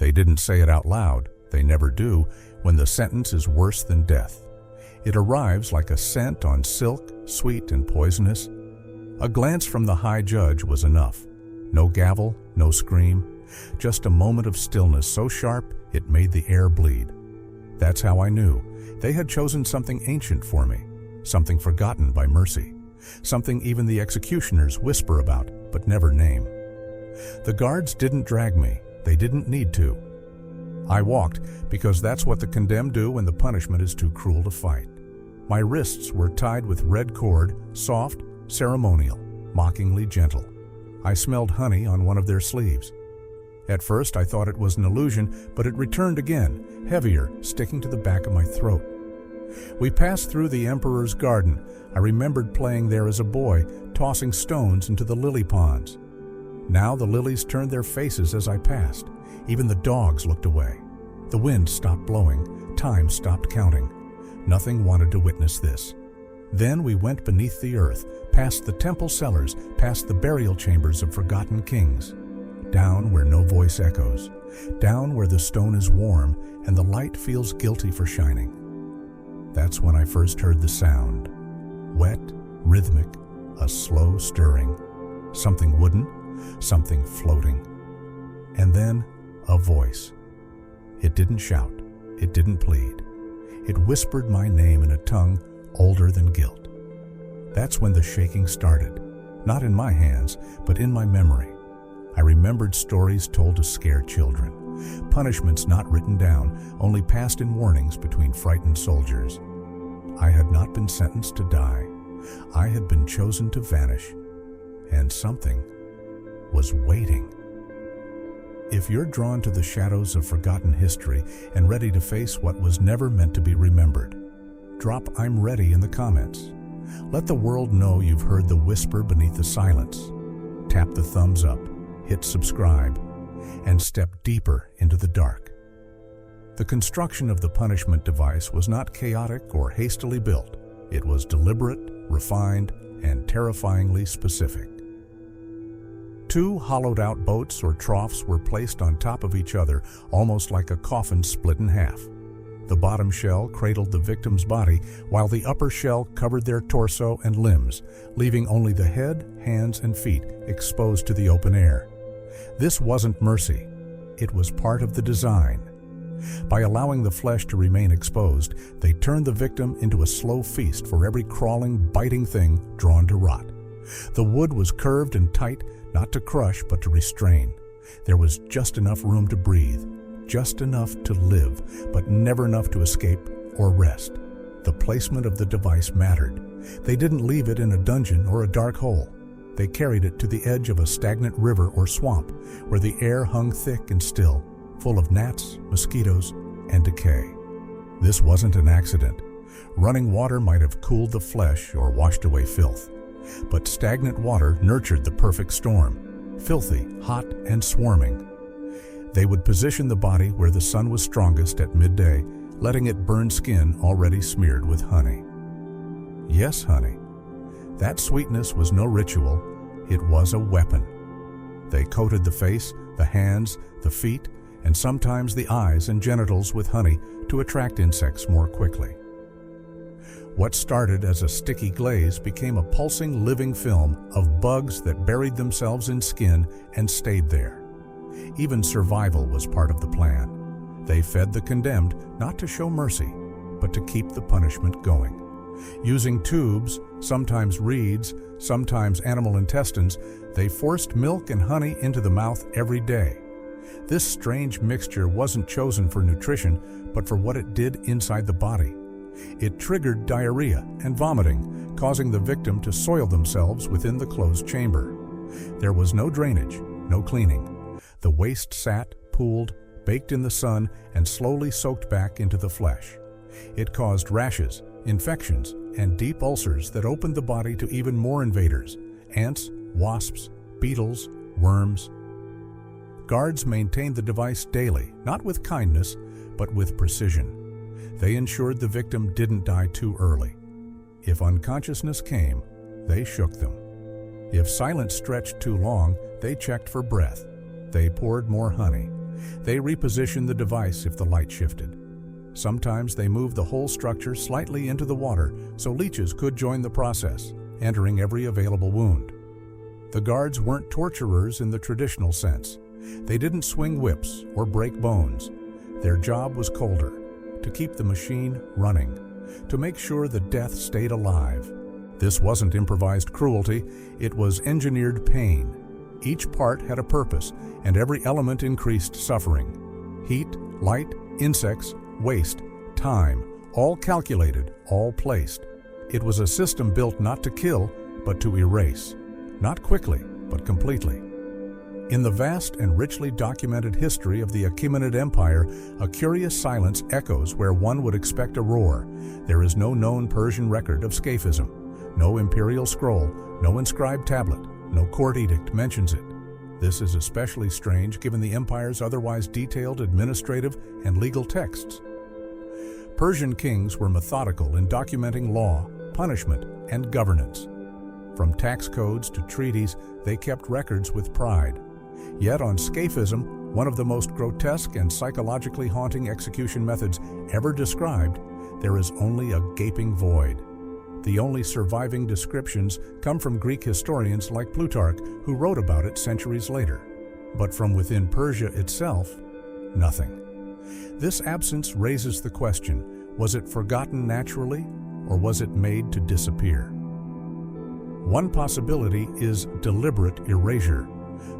They didn't say it out loud, they never do, when the sentence is worse than death. It arrives like a scent on silk, sweet and poisonous. A glance from the high judge was enough. No gavel, no scream, just a moment of stillness so sharp it made the air bleed. That's how I knew they had chosen something ancient for me, something forgotten by mercy, something even the executioners whisper about but never name. The guards didn't drag me, they didn't need to. I walked because that's what the condemned do when the punishment is too cruel to fight. My wrists were tied with red cord, soft, ceremonial, mockingly gentle. I smelled honey on one of their sleeves. At first I thought it was an illusion, but it returned again, heavier, sticking to the back of my throat. We passed through the emperor's garden. I remembered playing there as a boy, tossing stones into the lily ponds. Now the lilies turned their faces as I passed. Even the dogs looked away. The wind stopped blowing. Time stopped counting. Nothing wanted to witness this. Then we went beneath the earth, past the temple cellars, past the burial chambers of forgotten kings. Down where no voice echoes. Down where the stone is warm and the light feels guilty for shining. That's when I first heard the sound. Wet, rhythmic, a slow stirring. Something wooden, something floating. And then a voice. It didn't shout. It didn't plead. It whispered my name in a tongue older than guilt. That's when the shaking started. Not in my hands, but in my memory. I remembered stories told to scare children. Punishments not written down, only passed in warnings between frightened soldiers. I had not been sentenced to die. I had been chosen to vanish. And something was waiting. If you're drawn to the shadows of forgotten history and ready to face what was never meant to be remembered, drop "I'm ready" in the comments. Let the world know you've heard the whisper beneath the silence. Tap the thumbs up, hit subscribe, and step deeper into the dark. The construction of the punishment device was not chaotic or hastily built. It was deliberate, refined, and terrifyingly specific. 2 hollowed-out boats or troughs were placed on top of each other, almost like a coffin split in half. The bottom shell cradled the victim's body, while the upper shell covered their torso and limbs, leaving only the head, hands, and feet exposed to the open air. This wasn't mercy. It was part of the design. By allowing the flesh to remain exposed, they turned the victim into a slow feast for every crawling, biting thing drawn to rot. The wood was curved and tight, not to crush, but to restrain. There was just enough room to breathe, just enough to live, but never enough to escape or rest. The placement of the device mattered. They didn't leave it in a dungeon or a dark hole. They carried it to the edge of a stagnant river or swamp, where the air hung thick and still, full of gnats, mosquitoes, and decay. This wasn't an accident. Running water might have cooled the flesh or washed away filth. But stagnant water nurtured the perfect storm, filthy, hot, and swarming. They would position the body where the sun was strongest at midday, letting it burn skin already smeared with honey. Yes, honey. That sweetness was no ritual, it was a weapon. They coated the face, the hands, the feet, and sometimes the eyes and genitals with honey to attract insects more quickly. What started as a sticky glaze became a pulsing living film of bugs that buried themselves in skin and stayed there. Even survival was part of the plan. They fed the condemned not to show mercy, but to keep the punishment going. Using tubes, sometimes reeds, sometimes animal intestines, they forced milk and honey into the mouth every day. This strange mixture wasn't chosen for nutrition, but for what it did inside the body. It triggered diarrhea and vomiting, causing the victim to soil themselves within the closed chamber. There was no drainage, no cleaning. The waste sat, pooled, baked in the sun, and slowly soaked back into the flesh. It caused rashes, infections, and deep ulcers that opened the body to even more invaders: ants, wasps, beetles, worms. Guards maintained the device daily, not with kindness, but with precision. They ensured the victim didn't die too early. If unconsciousness came, they shook them. If silence stretched too long, they checked for breath. They poured more honey. They repositioned the device if the light shifted. Sometimes they moved the whole structure slightly into the water so leeches could join the process, entering every available wound. The guards weren't torturers in the traditional sense. They didn't swing whips or break bones. Their job was colder, to keep the machine running, to make sure the death stayed alive. This wasn't improvised cruelty, it was engineered pain. Each part had a purpose, and every element increased suffering. Heat, light, insects, waste, time, all calculated, all placed. It was a system built not to kill, but to erase. Not quickly, but completely. In the vast and richly documented history of the Achaemenid Empire, a curious silence echoes where one would expect a roar. There is no known Persian record of Scaphism. No imperial scroll, no inscribed tablet, no court edict mentions it. This is especially strange given the empire's otherwise detailed administrative and legal texts. Persian kings were methodical in documenting law, punishment, and governance. From tax codes to treaties, they kept records with pride. Yet on Scaphism, one of the most grotesque and psychologically haunting execution methods ever described, there is only a gaping void. The only surviving descriptions come from Greek historians like Plutarch, who wrote about it centuries later. But from within Persia itself, nothing. This absence raises the question, was it forgotten naturally, or was it made to disappear? One possibility is deliberate erasure.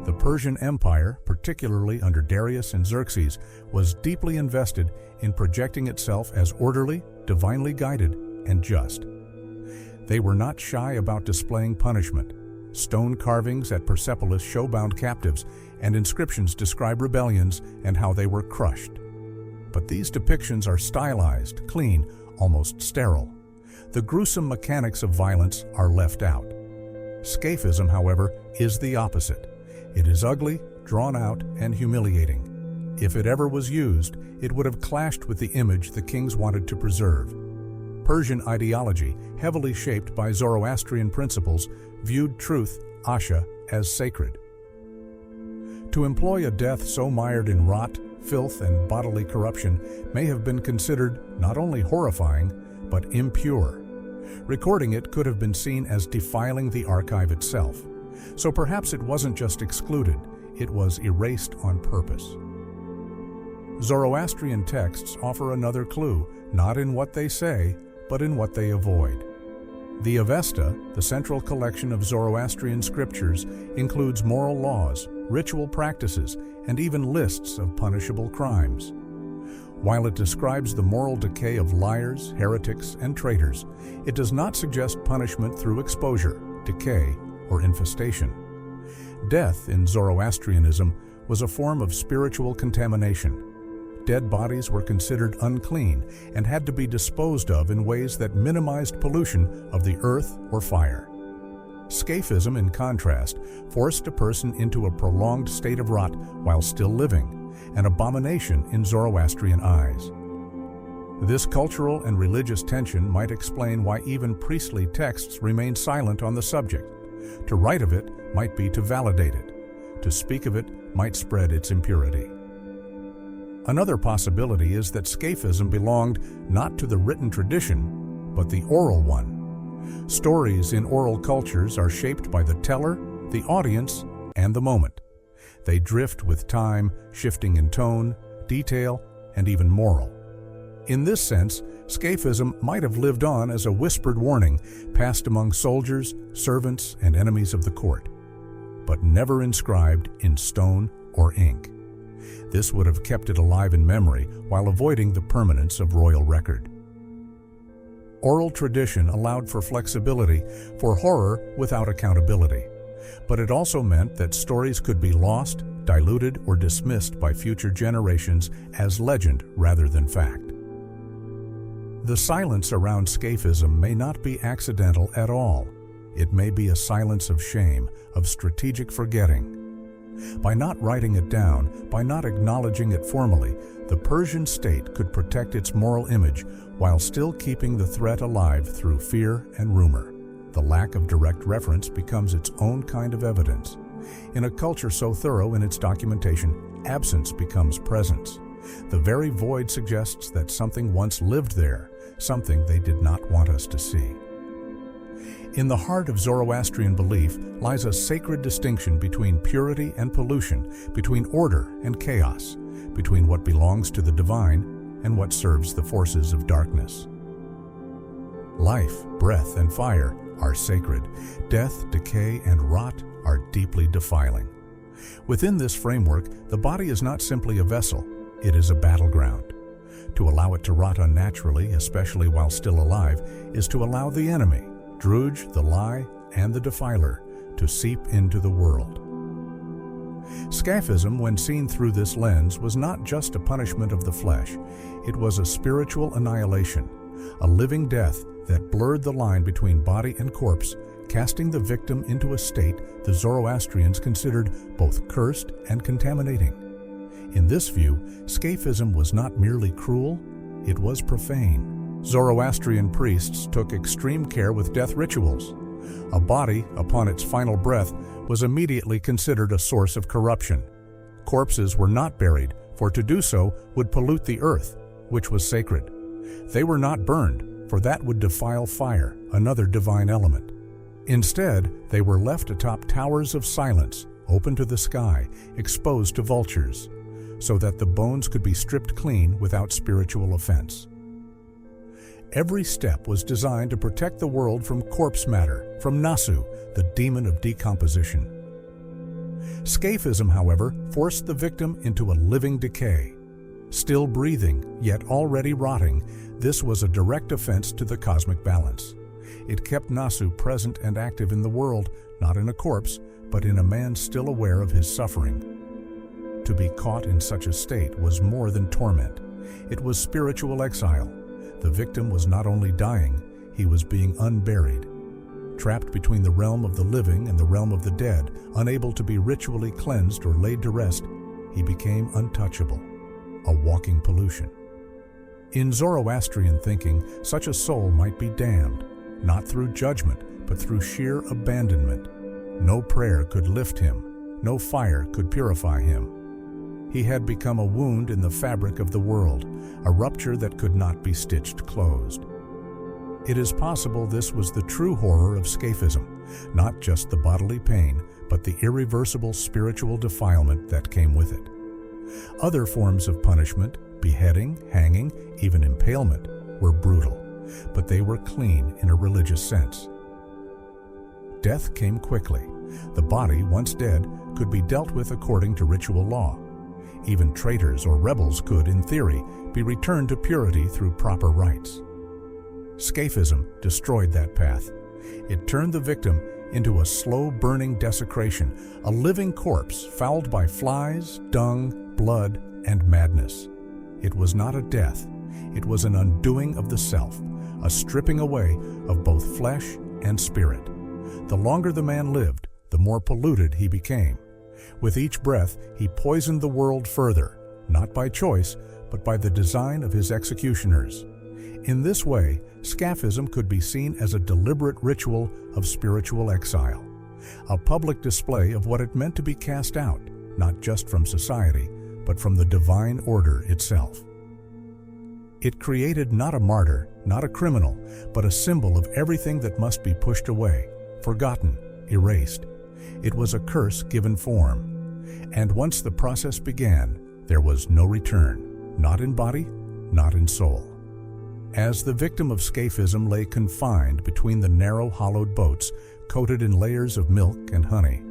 The Persian Empire, particularly under Darius and Xerxes, was deeply invested in projecting itself as orderly, divinely guided, and just. They were not shy about displaying punishment. Stone carvings at Persepolis show bound captives, and inscriptions describe rebellions and how they were crushed. But these depictions are stylized, clean, almost sterile. The gruesome mechanics of violence are left out. Scaphism, however, is the opposite. It is ugly, drawn out, and humiliating. If it ever was used, it would have clashed with the image the kings wanted to preserve. Persian ideology, heavily shaped by Zoroastrian principles, viewed truth, asha, as sacred. To employ a death so mired in rot, filth, and bodily corruption may have been considered not only horrifying, but impure. Recording it could have been seen as defiling the archive itself. So perhaps it wasn't just excluded, it was erased on purpose. Zoroastrian texts offer another clue, not in what they say, but in what they avoid. The Avesta, the central collection of Zoroastrian scriptures, includes moral laws, ritual practices, and even lists of punishable crimes. While it describes the moral decay of liars, heretics, and traitors, it does not suggest punishment through exposure, decay, or infestation. Death in Zoroastrianism was a form of spiritual contamination. Dead bodies were considered unclean and had to be disposed of in ways that minimized pollution of the earth or fire. Scaphism, in contrast, forced a person into a prolonged state of rot while still living, an abomination in Zoroastrian eyes. This cultural and religious tension might explain why even priestly texts remain silent on the subject. To write of it might be to validate it. To speak of it might spread its impurity. Another possibility is that Scaphism belonged not to the written tradition, but the oral one. Stories in oral cultures are shaped by the teller, the audience, and the moment. They drift with time, shifting in tone, detail, and even moral. In this sense, Scaphism might have lived on as a whispered warning passed among soldiers, servants, and enemies of the court, but never inscribed in stone or ink. This would have kept it alive in memory while avoiding the permanence of royal record. Oral tradition allowed for flexibility, for horror without accountability. But it also meant that stories could be lost, diluted, or dismissed by future generations as legend rather than fact. The silence around Scaphism may not be accidental at all. It may be a silence of shame, of strategic forgetting. By not writing it down, by not acknowledging it formally, the Persian state could protect its moral image while still keeping the threat alive through fear and rumor. The lack of direct reference becomes its own kind of evidence. In a culture so thorough in its documentation, absence becomes presence. The very void suggests that something once lived there, something they did not want us to see. In the heart of Zoroastrian belief lies a sacred distinction between purity and pollution, between order and chaos, between what belongs to the divine and what serves the forces of darkness. Life, breath, and fire are sacred. Death, decay, and rot are deeply defiling. Within this framework, the body is not simply a vessel, it is a battleground. To allow it to rot unnaturally, especially while still alive, is to allow the enemy, Druge, the lie, and the defiler, to seep into the world. Scaphism, when seen through this lens, was not just a punishment of the flesh. It was a spiritual annihilation, a living death that blurred the line between body and corpse, casting the victim into a state the Zoroastrians considered both cursed and contaminating. In this view, Scaphism was not merely cruel, it was profane. Zoroastrian priests took extreme care with death rituals. A body, upon its final breath, was immediately considered a source of corruption. Corpses were not buried, for to do so would pollute the earth, which was sacred. They were not burned, for that would defile fire, another divine element. Instead, they were left atop towers of silence, open to the sky, exposed to vultures, so that the bones could be stripped clean without spiritual offense. Every step was designed to protect the world from corpse matter, from Nasu, the demon of decomposition. Scaphism, however, forced the victim into a living decay. Still breathing, yet already rotting, this was a direct offense to the cosmic balance. It kept Nasu present and active in the world, not in a corpse, but in a man still aware of his suffering. To be caught in such a state was more than torment. It was spiritual exile. The victim was not only dying, he was being unburied. Trapped between the realm of the living and the realm of the dead, unable to be ritually cleansed or laid to rest, he became untouchable, a walking pollution. In Zoroastrian thinking, such a soul might be damned, not through judgment, but through sheer abandonment. No prayer could lift him, no fire could purify him. He had become a wound in the fabric of the world, a rupture that could not be stitched closed. It is possible this was the true horror of Scaphism, not just the bodily pain, but the irreversible spiritual defilement that came with it. Other forms of punishment, beheading, hanging, even impalement, were brutal, but they were clean in a religious sense. Death came quickly. The body, once dead, could be dealt with according to ritual law. Even traitors or rebels could, in theory, be returned to purity through proper rites. Scaphism destroyed that path. It turned the victim into a slow-burning desecration, a living corpse fouled by flies, dung, blood, and madness. It was not a death. It was an undoing of the self, a stripping away of both flesh and spirit. The longer the man lived, the more polluted he became. With each breath, he poisoned the world further, not by choice, but by the design of his executioners. In this way, Scaphism could be seen as a deliberate ritual of spiritual exile, a public display of what it meant to be cast out, not just from society, but from the divine order itself. It created not a martyr, not a criminal, but a symbol of everything that must be pushed away, forgotten, erased. It was a curse given form. And once the process began, there was no return, not in body, not in soul. As the victim of Scaphism lay confined between the narrow hollowed boats coated in layers of milk and honey,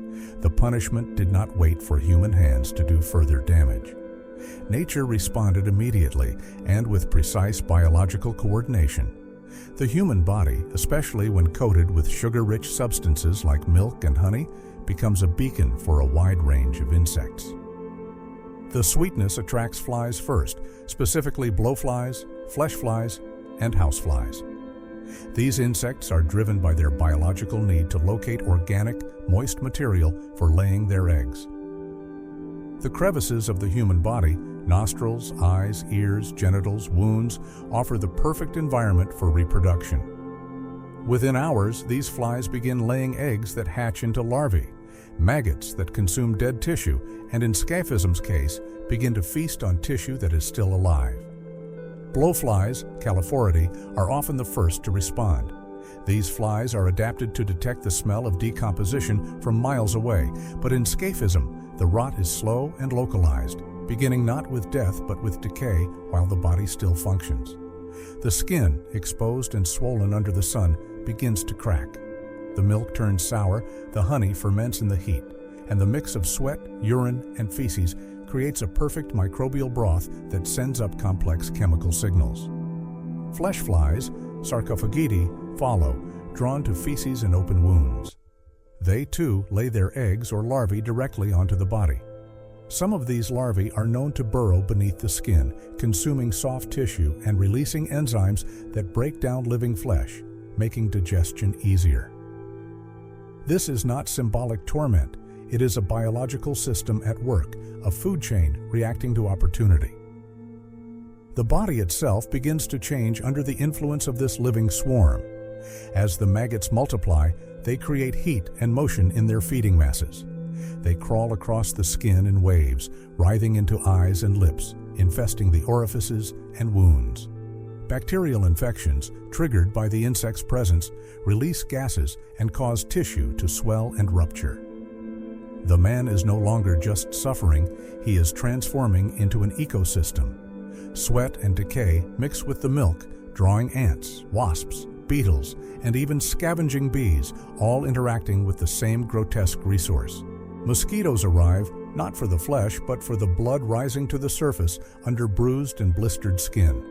the punishment did not wait for human hands to do further damage. Nature responded immediately and with precise biological coordination. The human body, especially when coated with sugar-rich substances like milk and honey, becomes a beacon for a wide range of insects. The sweetness attracts flies first, specifically blowflies, flesh flies, and houseflies. These insects are driven by their biological need to locate organic, moist material for laying their eggs. The crevices of the human body, nostrils, eyes, ears, genitals, wounds, offer the perfect environment for reproduction. Within hours, these flies begin laying eggs that hatch into larvae, maggots that consume dead tissue, and in Scaphism's case, begin to feast on tissue that is still alive. Blowflies, Caliphoridae, are often the first to respond. These flies are adapted to detect the smell of decomposition from miles away, but in Scaphism, the rot is slow and localized, beginning not with death but with decay while the body still functions. The skin, exposed and swollen under the sun, begins to crack. The milk turns sour, the honey ferments in the heat, and the mix of sweat, urine, and feces creates a perfect microbial broth that sends up complex chemical signals. Flesh flies, Sarcophagidae, follow, drawn to feces and open wounds. They, too, lay their eggs or larvae directly onto the body. Some of these larvae are known to burrow beneath the skin, consuming soft tissue and releasing enzymes that break down living flesh, making digestion easier. This is not symbolic torment. It is a biological system at work, a food chain reacting to opportunity. The body itself begins to change under the influence of this living swarm. As the maggots multiply, they create heat and motion in their feeding masses. They crawl across the skin in waves, writhing into eyes and lips, infesting the orifices and wounds. Bacterial infections, triggered by the insect's presence, release gases and cause tissue to swell and rupture. The man is no longer just suffering, he is transforming into an ecosystem. Sweat and decay mix with the milk, drawing ants, wasps, beetles, and even scavenging bees, all interacting with the same grotesque resource. Mosquitoes arrive, not for the flesh, but for the blood rising to the surface under bruised and blistered skin.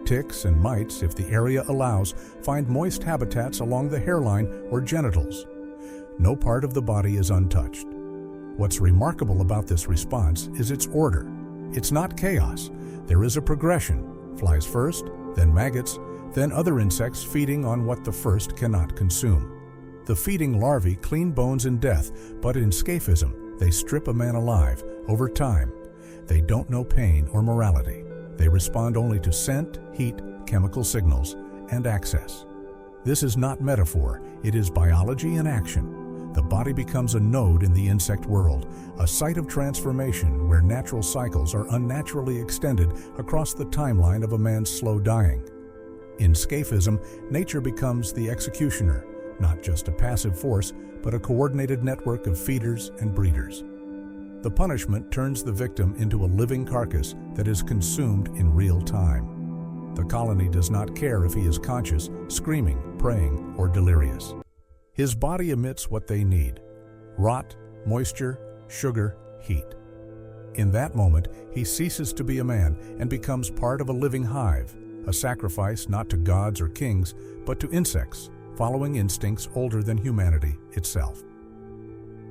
Ticks and mites, if the area allows, find moist habitats along the hairline or genitals. No part of the body is untouched. What's remarkable about this response is its order. It's not chaos. There is a progression. Flies first, then maggots, then other insects feeding on what the first cannot consume. The feeding larvae clean bones in death, but in Scaphism, they strip a man alive, over time. They don't know pain or morality. They respond only to scent, heat, chemical signals, and access. This is not metaphor, it is biology in action. The body becomes a node in the insect world, a site of transformation where natural cycles are unnaturally extended across the timeline of a man's slow dying. In Scaphism, nature becomes the executioner, not just a passive force, but a coordinated network of feeders and breeders. The punishment turns the victim into a living carcass that is consumed in real time. The colony does not care if he is conscious, screaming, praying, or delirious. His body emits what they need: rot, moisture, sugar, heat. In that moment, he ceases to be a man and becomes part of a living hive, a sacrifice not to gods or kings, but to insects, following instincts older than humanity itself.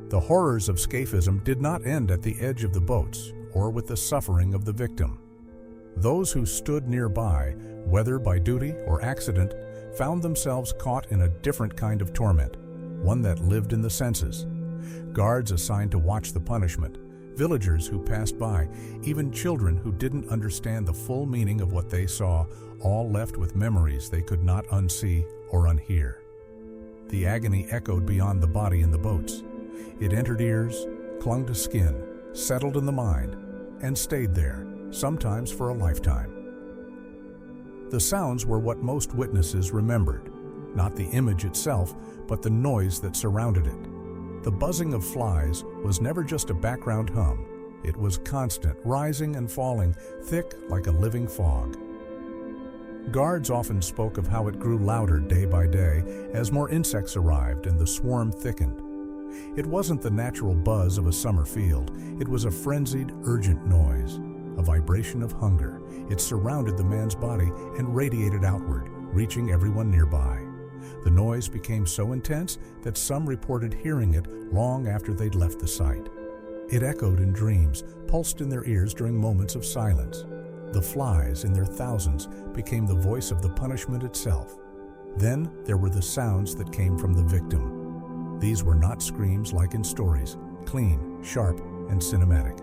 The horrors of Scaphism did not end at the edge of the boats or with the suffering of the victim. Those who stood nearby, whether by duty or accident, found themselves caught in a different kind of torment, one that lived in the senses. Guards assigned to watch the punishment, villagers who passed by, even children who didn't understand the full meaning of what they saw, all left with memories they could not unsee or unhear. The agony echoed beyond the body in the boats. It entered ears, clung to skin, settled in the mind, and stayed there, sometimes for a lifetime. The sounds were what most witnesses remembered, not the image itself, but the noise that surrounded it. The buzzing of flies was never just a background hum. It was constant, rising and falling, thick like a living fog. Guards often spoke of how it grew louder day by day as more insects arrived and the swarm thickened. It wasn't the natural buzz of a summer field. It was a frenzied, urgent noise, a vibration of hunger. It surrounded the man's body and radiated outward, reaching everyone nearby. The noise became so intense that some reported hearing it long after they'd left the site. It echoed in dreams, pulsed in their ears during moments of silence. The flies, in their thousands, became the voice of the punishment itself. Then there were the sounds that came from the victim. These were not screams like in stories, clean, sharp, and cinematic.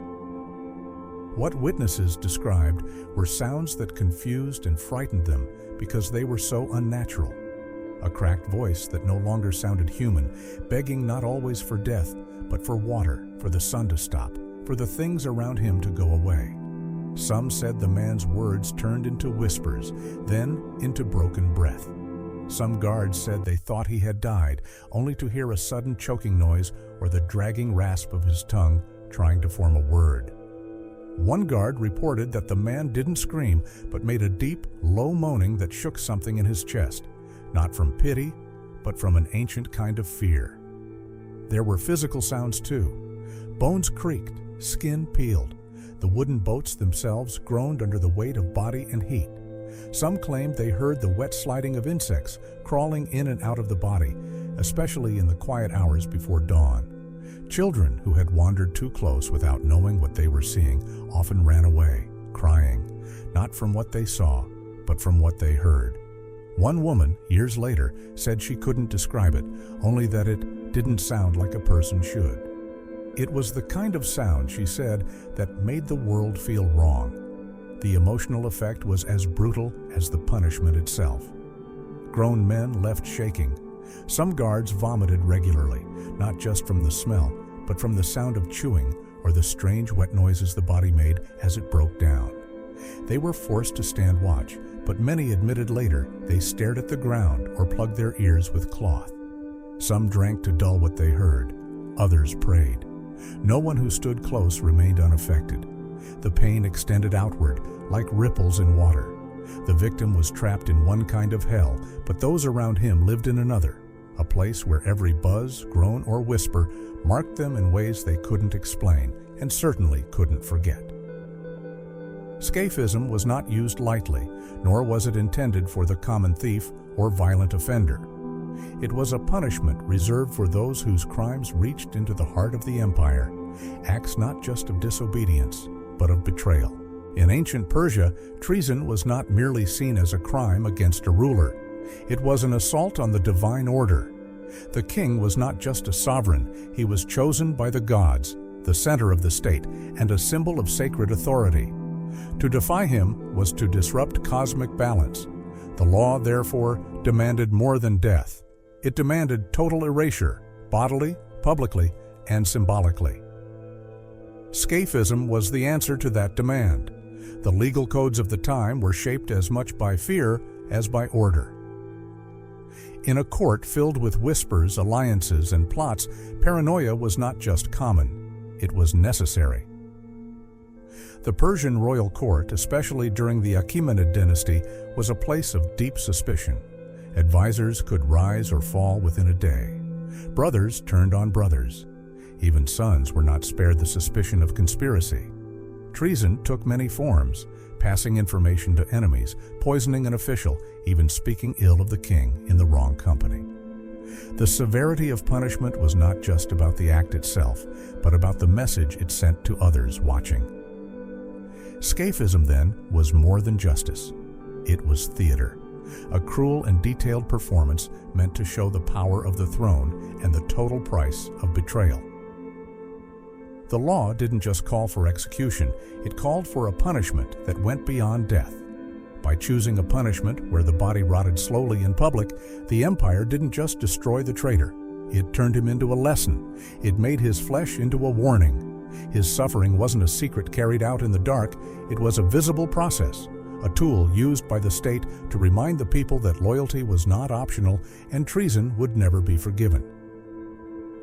What witnesses described were sounds that confused and frightened them because they were so unnatural. A cracked voice that no longer sounded human, begging not always for death, but for water, for the sun to stop, for the things around him to go away. Some said the man's words turned into whispers, then into broken breath. Some guards said they thought he had died, only to hear a sudden choking noise or the dragging rasp of his tongue trying to form a word. One guard reported that the man didn't scream, but made a deep, low moaning that shook something in his chest, not from pity, but from an ancient kind of fear. There were physical sounds too. Bones creaked, skin peeled. The wooden boats themselves groaned under the weight of body and heat. Some claimed they heard the wet sliding of insects crawling in and out of the body, especially in the quiet hours before dawn. Children who had wandered too close without knowing what they were seeing often ran away, crying, not from what they saw, but from what they heard. One woman, years later, said she couldn't describe it, only that it didn't sound like a person should. It was the kind of sound, she said, that made the world feel wrong. The emotional effect was as brutal as the punishment itself. Grown men left shaking. Some guards vomited regularly, not just from the smell, but from the sound of chewing or the strange wet noises the body made as it broke down. They were forced to stand watch, but many admitted later they stared at the ground or plugged their ears with cloth. Some drank to dull what they heard. Others prayed. No one who stood close remained unaffected. The pain extended outward, like ripples in water. The victim was trapped in one kind of hell, but those around him lived in another, a place where every buzz, groan, or whisper marked them in ways they couldn't explain and certainly couldn't forget. Scaphism was not used lightly, nor was it intended for the common thief or violent offender. It was a punishment reserved for those whose crimes reached into the heart of the empire, acts not just of disobedience, but of betrayal. In ancient Persia, treason was not merely seen as a crime against a ruler. It was an assault on the divine order. The king was not just a sovereign, he was chosen by the gods, the center of the state, and a symbol of sacred authority. To defy him was to disrupt cosmic balance. The law, therefore, demanded more than death. It demanded total erasure, bodily, publicly, and symbolically. Scaphism was the answer to that demand. The legal codes of the time were shaped as much by fear as by order. In a court filled with whispers, alliances, and plots, paranoia was not just common, it was necessary. The Persian royal court, especially during the Achaemenid dynasty, was a place of deep suspicion. Advisors could rise or fall within a day. Brothers turned on brothers. Even sons were not spared the suspicion of conspiracy. Treason took many forms, passing information to enemies, poisoning an official, even speaking ill of the king in the wrong company. The severity of punishment was not just about the act itself, but about the message it sent to others watching. Scaphism, then, was more than justice. It was theater, a cruel and detailed performance meant to show the power of the throne and the total price of betrayal. The law didn't just call for execution, it called for a punishment that went beyond death. By choosing a punishment where the body rotted slowly in public, the empire didn't just destroy the traitor. It turned him into a lesson. It made his flesh into a warning. His suffering wasn't a secret carried out in the dark, it was a visible process, a tool used by the state to remind the people that loyalty was not optional and treason would never be forgiven.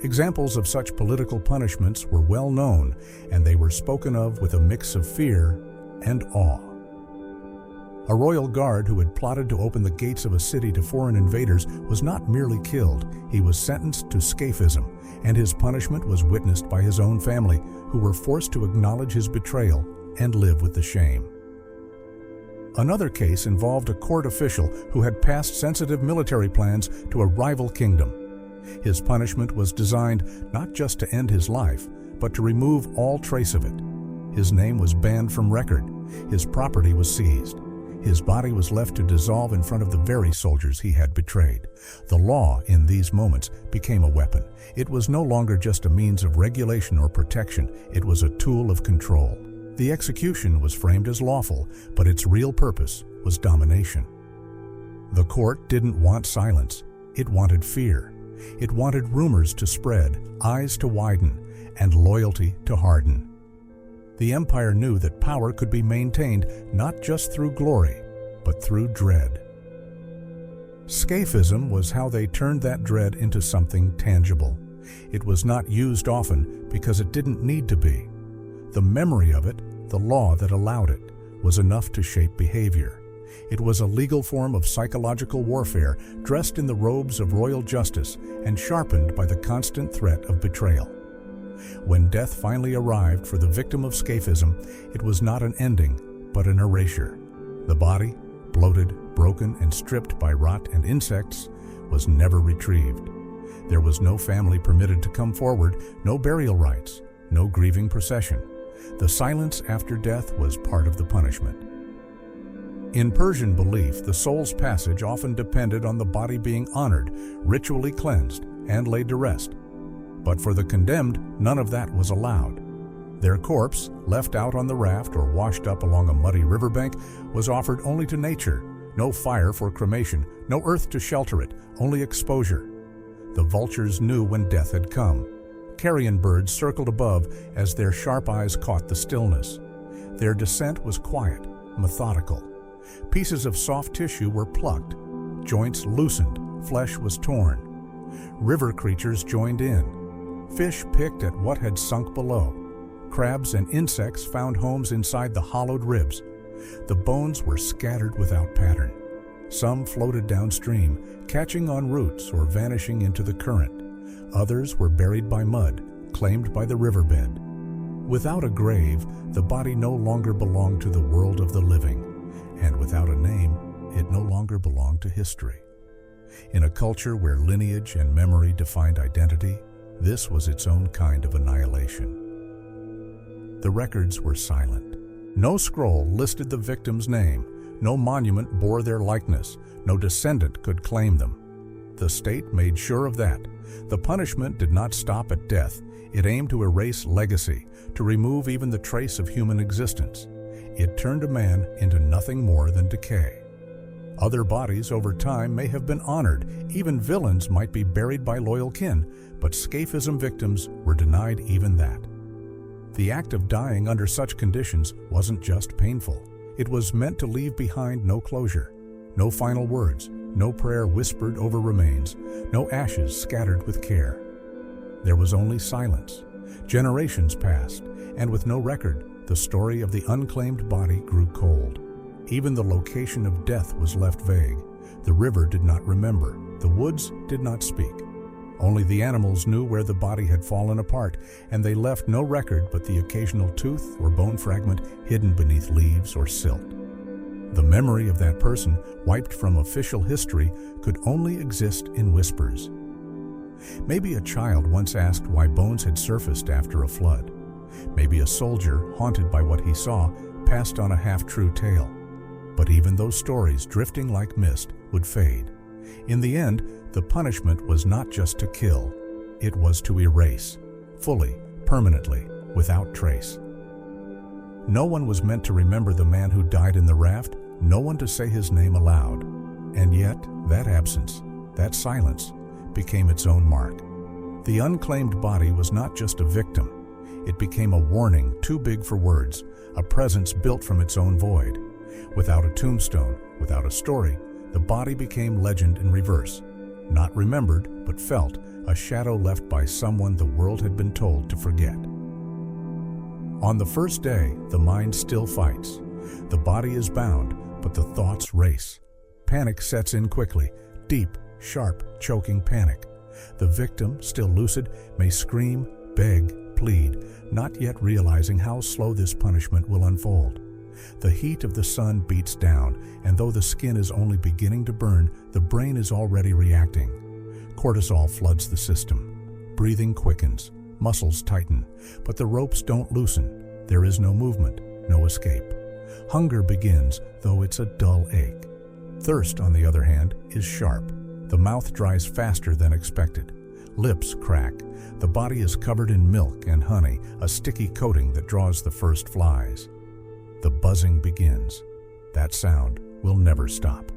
Examples of such political punishments were well known, and they were spoken of with a mix of fear and awe. A royal guard who had plotted to open the gates of a city to foreign invaders was not merely killed, he was sentenced to Scaphism, and his punishment was witnessed by his own family, who were forced to acknowledge his betrayal and live with the shame. Another case involved a court official who had passed sensitive military plans to a rival kingdom. His punishment was designed not just to end his life, but to remove all trace of it. His name was banned from record. His property was seized. His body was left to dissolve in front of the very soldiers he had betrayed. The law, in these moments, became a weapon. It was no longer just a means of regulation or protection. It was a tool of control. The execution was framed as lawful, but its real purpose was domination. The court didn't want silence. It wanted fear. It wanted rumors to spread, eyes to widen, and loyalty to harden. The empire knew that power could be maintained not just through glory, but through dread. Scaphism was how they turned that dread into something tangible. It was not used often because it didn't need to be. The memory of it, the law that allowed it, was enough to shape behavior. It was a legal form of psychological warfare, dressed in the robes of royal justice and sharpened by the constant threat of betrayal. When death finally arrived for the victim of Scaphism, it was not an ending, but an erasure. The body, bloated, broken, and stripped by rot and insects, was never retrieved. There was no family permitted to come forward, no burial rites, no grieving procession. The silence after death was part of the punishment. In Persian belief, the soul's passage often depended on the body being honored, ritually cleansed, and laid to rest. But for the condemned, none of that was allowed. Their corpse, left out on the raft or washed up along a muddy riverbank, was offered only to nature. No fire for cremation, no earth to shelter it, only exposure. The vultures knew when death had come. Carrion birds circled above as their sharp eyes caught the stillness. Their descent was quiet, methodical. Pieces of soft tissue were plucked, joints loosened, flesh was torn. River creatures joined in. Fish picked at what had sunk below. Crabs and insects found homes inside the hollowed ribs. The bones were scattered without pattern. Some floated downstream, catching on roots or vanishing into the current. Others were buried by mud, claimed by the riverbed. Without a grave, the body no longer belonged to the world of the living, and without a name, it no longer belonged to history. In a culture where lineage and memory defined identity, this was its own kind of annihilation. The records were silent. No scroll listed the victim's name, no monument bore their likeness, no descendant could claim them. The state made sure of that. The punishment did not stop at death. It aimed to erase legacy, to remove even the trace of human existence. It turned a man into nothing more than decay. Other bodies over time may have been honored. Even villains might be buried by loyal kin, but Scaphism victims were denied even that. The act of dying under such conditions wasn't just painful. It was meant to leave behind no closure, no final words, no prayer whispered over remains, no ashes scattered with care. There was only silence. Generations passed, and with no record, the story of the unclaimed body grew cold. Even the location of death was left vague. The river did not remember. The woods did not speak. Only the animals knew where the body had fallen apart, and they left no record but the occasional tooth or bone fragment hidden beneath leaves or silt. The memory of that person, wiped from official history, could only exist in whispers. Maybe a child once asked why bones had surfaced after a flood. Maybe a soldier, haunted by what he saw, passed on a half-true tale. But even those stories, drifting like mist, would fade. In the end, the punishment was not just to kill. It was to erase, fully, permanently, without trace. No one was meant to remember the man who died in the raft, no one to say his name aloud. And yet, that absence, that silence, became its own mark. The unclaimed body was not just a victim. It became a warning too big for words, a presence built from its own void. Without a tombstone, without a story, the body became legend in reverse. Not remembered, but felt, a shadow left by someone the world had been told to forget. On the first day, the mind still fights. The body is bound, but the thoughts race. Panic sets in quickly, deep, sharp, choking panic. The victim, still lucid, may scream, beg, plead, not yet realizing how slow this punishment will unfold. The heat of the sun beats down, and though the skin is only beginning to burn, the brain is already reacting. Cortisol floods the system. Breathing quickens, muscles tighten, but the ropes don't loosen. There is no movement, no escape. Hunger begins, though it's a dull ache. Thirst, on the other hand, is sharp. The mouth dries faster than expected. Lips crack. The body is covered in milk and honey, a sticky coating that draws the first flies. The buzzing begins. That sound will never stop.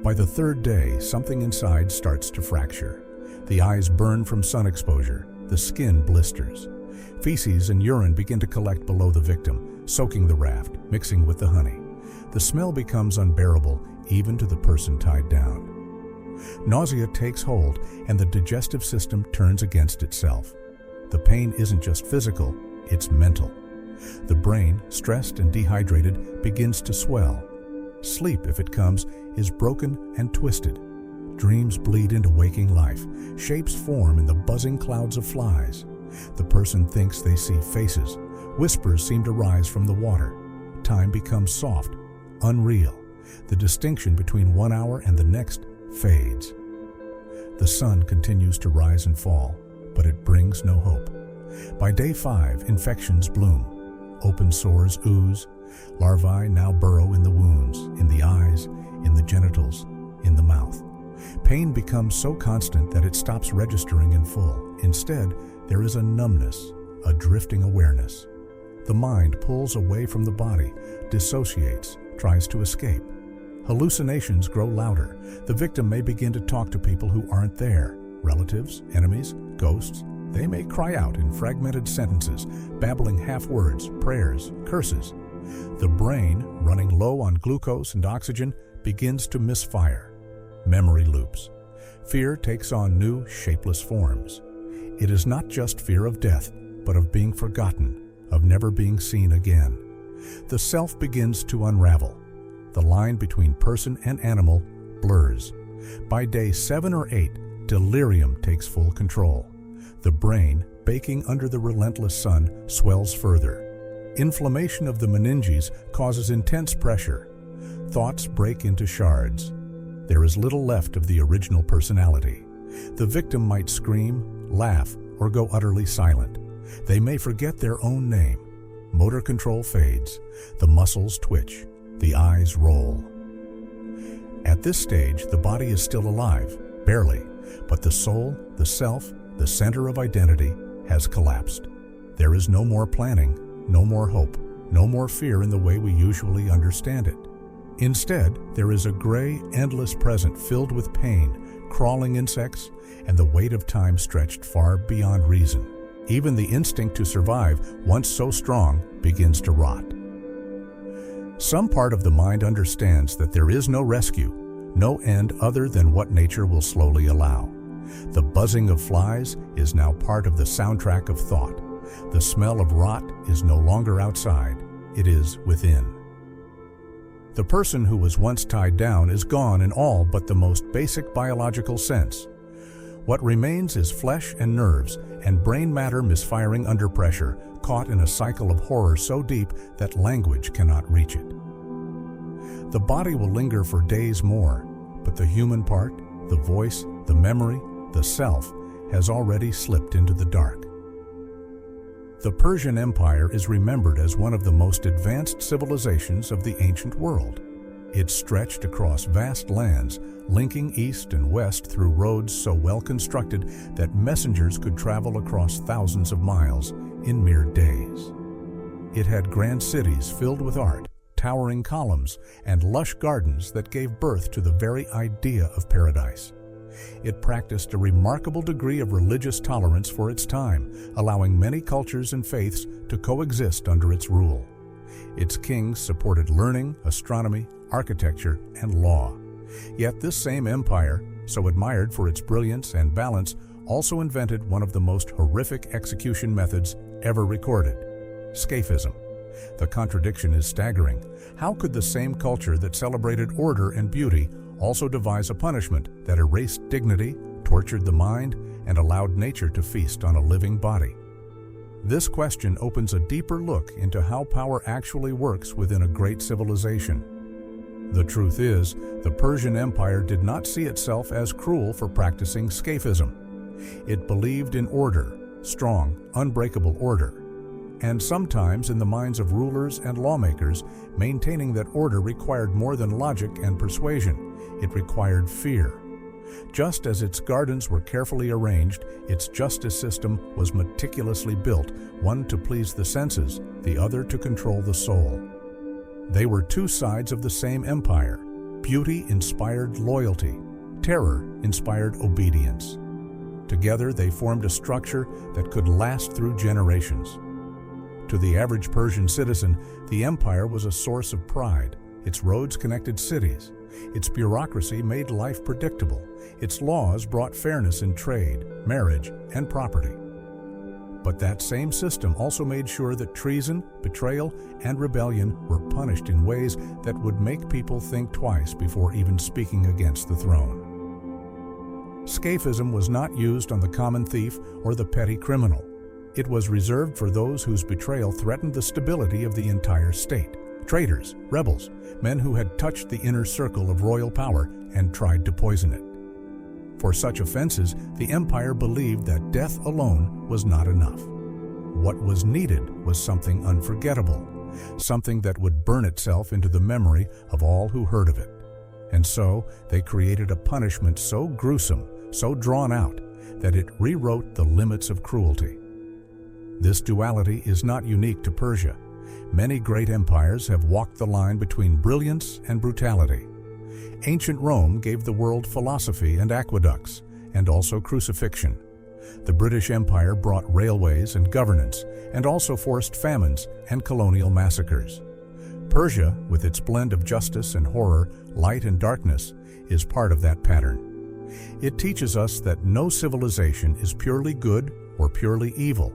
By the third day, something inside starts to fracture. The eyes burn from sun exposure. The skin blisters. Feces and urine begin to collect below the victim, soaking the raft, mixing with the honey. The smell becomes unbearable, even to the person tied down. Nausea takes hold, and the digestive system turns against itself. The pain isn't just physical, it's mental. The brain, stressed and dehydrated, begins to swell. Sleep, if it comes, is broken and twisted. Dreams bleed into waking life. Shapes form in the buzzing clouds of flies. The person thinks they see faces. Whispers seem to rise from the water. Time becomes soft, unreal. The distinction between 1 hour and the next fades. The sun continues to rise and fall, but it brings no hope. By day 5, infections bloom. Open sores ooze. Larvae now burrow in the wounds, in the eyes, in the genitals, in the mouth. Pain becomes so constant that it stops registering in full. Instead, there is a numbness, a drifting awareness. The mind pulls away from the body, dissociates, tries to escape. Hallucinations grow louder. The victim may begin to talk to people who aren't there. Relatives, enemies, ghosts. They may cry out in fragmented sentences, babbling half-words, prayers, curses. The brain, running low on glucose and oxygen, begins to misfire. Memory loops. Fear takes on new, shapeless forms. It is not just fear of death, but of being forgotten, of never being seen again. The self begins to unravel. The line between person and animal blurs. By day 7 or 8, delirium takes full control. The brain, baking under the relentless sun, swells further. Inflammation of the meninges causes intense pressure. Thoughts break into shards. There is little left of the original personality. The victim might scream, laugh, or go utterly silent. They may forget their own name. Motor control fades. The muscles twitch. The eyes roll. At this stage, the body is still alive, barely, but the soul, the self, the center of identity, has collapsed. There is no more planning, no more hope, no more fear in the way we usually understand it. Instead, there is a gray, endless present filled with pain, crawling insects, and the weight of time stretched far beyond reason. Even the instinct to survive, once so strong, begins to rot. Some part of the mind understands that there is no rescue, no end other than what nature will slowly allow. The buzzing of flies is now part of the soundtrack of thought. The smell of rot is no longer outside, it is within. The person who was once tied down is gone in all but the most basic biological sense. What remains is flesh and nerves and brain matter misfiring under pressure, caught in a cycle of horror so deep that language cannot reach it. The body will linger for days more, but the human part, the voice, the memory, the self, has already slipped into the dark. The Persian Empire is remembered as one of the most advanced civilizations of the ancient world. It stretched across vast lands, linking east and west through roads so well constructed that messengers could travel across thousands of miles in mere days. It had grand cities filled with art, towering columns, and lush gardens that gave birth to the very idea of paradise. It practiced a remarkable degree of religious tolerance for its time, allowing many cultures and faiths to coexist under its rule. Its kings supported learning, astronomy, architecture, and law. Yet this same empire, so admired for its brilliance and balance, also invented one of the most horrific execution methods ever recorded: Scaphism. The contradiction is staggering. How could the same culture that celebrated order and beauty also devise a punishment that erased dignity, tortured the mind, and allowed nature to feast on a living body? This question opens a deeper look into how power actually works within a great civilization. The truth is, the Persian Empire did not see itself as cruel for practicing Scaphism. It believed in order, strong, unbreakable order, and sometimes in the minds of rulers and lawmakers, maintaining that order required more than logic and persuasion. It required fear. Just as its gardens were carefully arranged, its justice system was meticulously built, one to please the senses, the other to control the soul. They were two sides of the same empire. Beauty inspired loyalty. Terror inspired obedience. Together, they formed a structure that could last through generations. To the average Persian citizen, the empire was a source of pride. Its roads connected cities. Its bureaucracy made life predictable. Its laws brought fairness in trade, marriage, and property. But that same system also made sure that treason, betrayal, and rebellion were punished in ways that would make people think twice before even speaking against the throne. Scaphism was not used on the common thief or the petty criminal. It was reserved for those whose betrayal threatened the stability of the entire state. Traitors, rebels, men who had touched the inner circle of royal power and tried to poison it. For such offenses, the empire believed that death alone was not enough. What was needed was something unforgettable, something that would burn itself into the memory of all who heard of it. And so, they created a punishment so gruesome, so drawn out, that it rewrote the limits of cruelty. This duality is not unique to Persia. Many great empires have walked the line between brilliance and brutality. Ancient Rome gave the world philosophy and aqueducts, and also crucifixion. The British Empire brought railways and governance, and also forced famines and colonial massacres. Persia, with its blend of justice and horror, light and darkness, is part of that pattern. It teaches us that no civilization is purely good or purely evil.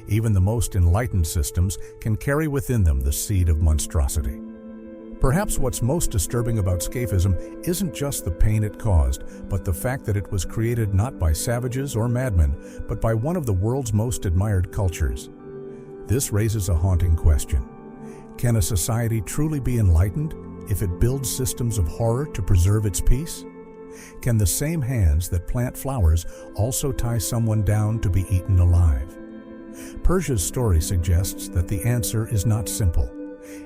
Even the most enlightened systems can carry within them the seed of monstrosity. Perhaps what's most disturbing about Scaphism isn't just the pain it caused, but the fact that it was created not by savages or madmen, but by one of the world's most admired cultures. This raises a haunting question. Can a society truly be enlightened if it builds systems of horror to preserve its peace? Can the same hands that plant flowers also tie someone down to be eaten alive? Persia's story suggests that the answer is not simple.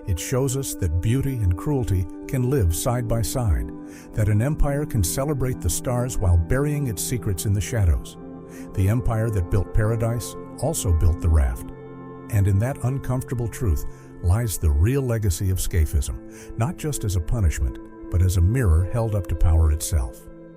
It shows us that beauty and cruelty can live side by side, that an empire can celebrate the stars while burying its secrets in the shadows. The empire that built paradise also built the raft. And in that uncomfortable truth lies the real legacy of Scaphism, not just as a punishment, but as a mirror held up to power itself.